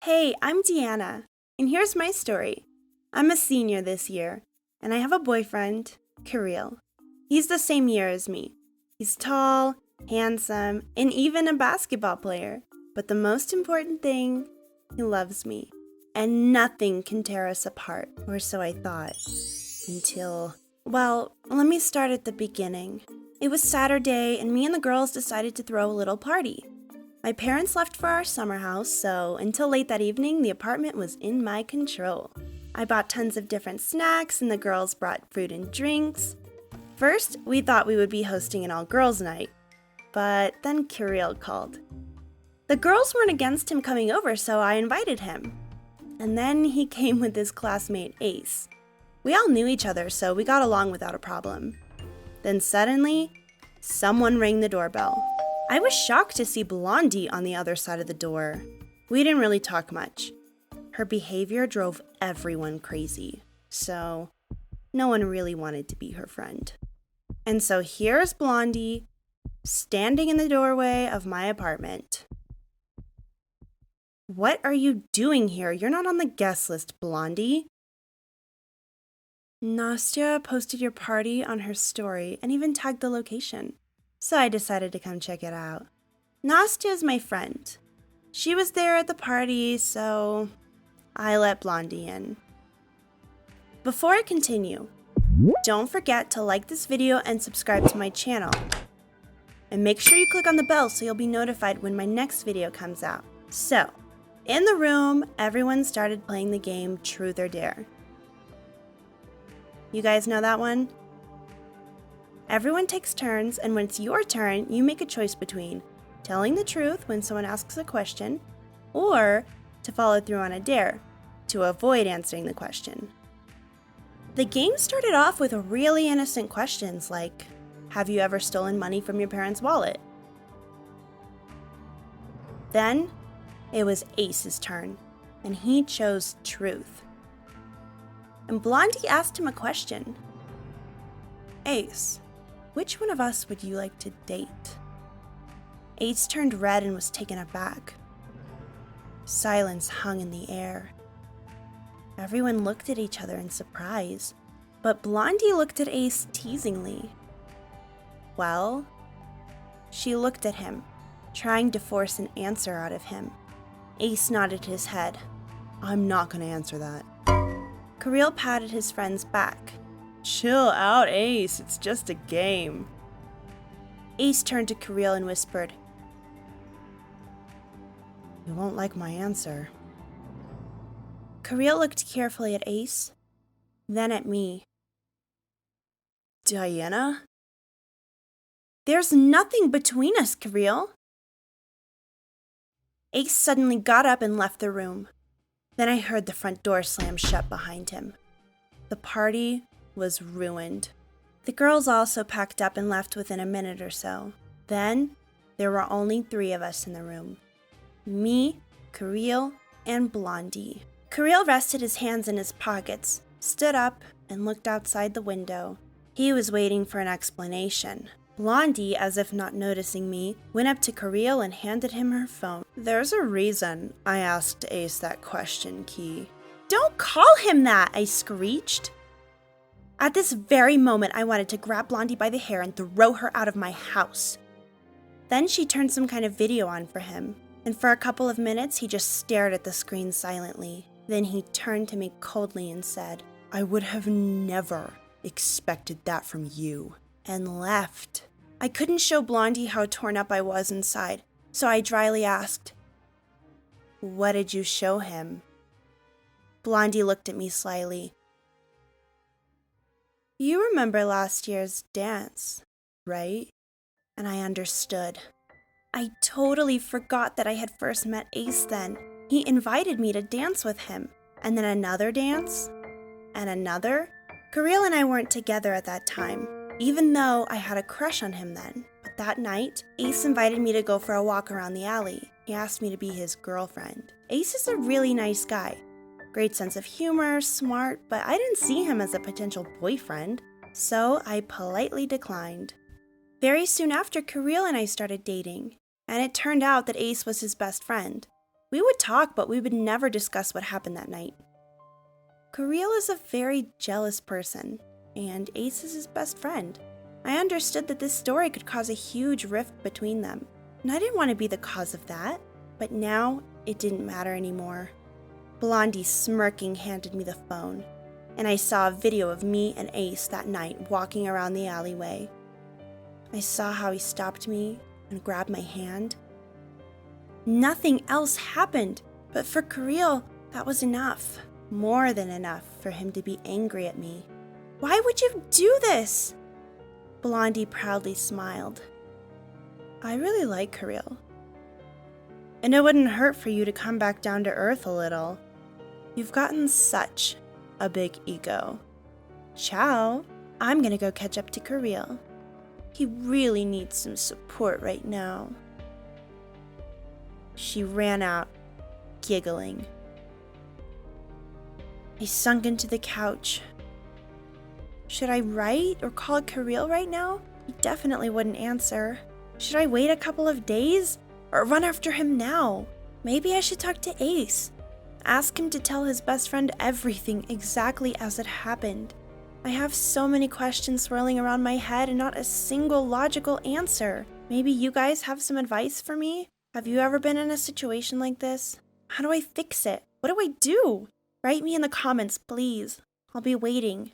Hey, I'm Deanna, and here's my story. I'm a senior this year, and I have a boyfriend, Kirill. He's the same year as me. He's tall, handsome, and even a basketball player. But the most important thing, he loves me. And nothing can tear us apart, or so I thought. Well, let me start at the beginning. It was Saturday, and me and the girls decided to throw a little party. My parents left for our summer house, so until late that evening, the apartment was in my control. I bought tons of different snacks, and the girls brought food and drinks. First, we thought we would be hosting an all-girls night, but then Kirill called. The girls weren't against him coming over, so I invited him. And then he came with his classmate, Ace. We all knew each other, so we got along without a problem. Then suddenly, someone rang the doorbell. I was shocked to see Blondie on the other side of the door. We didn't really talk much. Her behavior drove everyone crazy, so no one really wanted to be her friend. And so here's Blondie, standing in the doorway of my apartment. "What are you doing here? You're not on the guest list, Blondie." "Nastya posted your party on her story and even tagged the location, so I decided to come check it out." Nastya is my friend. She was there at the party, so I let Blondie in. Before I continue, don't forget to like this video and subscribe to my channel. And make sure you click on the bell so you'll be notified when my next video comes out. So, in the room, everyone started playing the game Truth or Dare. You guys know that one? Everyone takes turns, and when it's your turn, you make a choice between telling the truth when someone asks a question, or to follow through on a dare, to avoid answering the question. The game started off with really innocent questions like, have you ever stolen money from your parents' wallet? Then, it was Ace's turn, and he chose truth. And Blondie asked him a question. "Ace, which one of us would you like to date?" Ace turned red and was taken aback. Silence hung in the air. Everyone looked at each other in surprise, but Blondie looked at Ace teasingly. "Well?" She looked at him, trying to force an answer out of him. Ace nodded his head. "I'm not going to answer that." Kirill patted his friend's back. "Chill out, Ace. It's just a game." Ace turned to Kirill and whispered, "You won't like my answer." Kirill looked carefully at Ace, then at me. "Diana?" "There's nothing between us, Kirill." Ace suddenly got up and left the room. Then I heard the front door slam shut behind him. The party was ruined. The girls also packed up and left within a minute or so. Then, there were only 3 of us in the room. Me, Kirill, and Blondie. Kirill rested his hands in his pockets, stood up, and looked outside the window. He was waiting for an explanation. Blondie, as if not noticing me, went up to Kirill and handed him her phone. "There's a reason I asked Ace that question, Key." "Don't call him that!" I screeched. At this very moment, I wanted to grab Blondie by the hair and throw her out of my house. Then she turned some kind of video on for him, and for a couple of minutes, he just stared at the screen silently. Then he turned to me coldly and said, "I would have never expected that from you," and left. I couldn't show Blondie how torn up I was inside, so I dryly asked, "What did you show him?" Blondie looked at me slyly. "You remember last year's dance, right?" And I understood. I totally forgot that I had first met Ace then. He invited me to dance with him, and then another dance, and another. Kirill and I weren't together at that time, even though I had a crush on him then. But that night, Ace invited me to go for a walk around the alley. He asked me to be his girlfriend. Ace is a really nice guy. Great sense of humor, smart, but I didn't see him as a potential boyfriend, so I politely declined. Very soon after, Kirill and I started dating, and it turned out that Ace was his best friend. We would talk, but we would never discuss what happened that night. Kirill is a very jealous person, and Ace is his best friend. I understood that this story could cause a huge rift between them, and I didn't want to be the cause of that, but now it didn't matter anymore. Blondie smirking handed me the phone, and I saw a video of me and Ace that night walking around the alleyway. I saw how he stopped me and grabbed my hand. Nothing else happened, but for Kirill, that was enough, more than enough for him to be angry at me. Why would you do this? Blondie proudly smiled. I really like Kirill. And it wouldn't hurt for you to come back down to earth a little. You've gotten such a big ego. Ciao. I'm gonna go catch up to Kirill. He really needs some support right now. She ran out, giggling. I sunk into the couch. Should I write or call Kirill right now? He definitely wouldn't answer. Should I wait a couple of days or run after him now? Maybe I should talk to Ace. Ask him to tell his best friend everything exactly as it happened. I have so many questions swirling around my head and not a single logical answer. Maybe you guys have some advice for me? Have you ever been in a situation like this? How do I fix it? What do I do? Write me in the comments, please. I'll be waiting.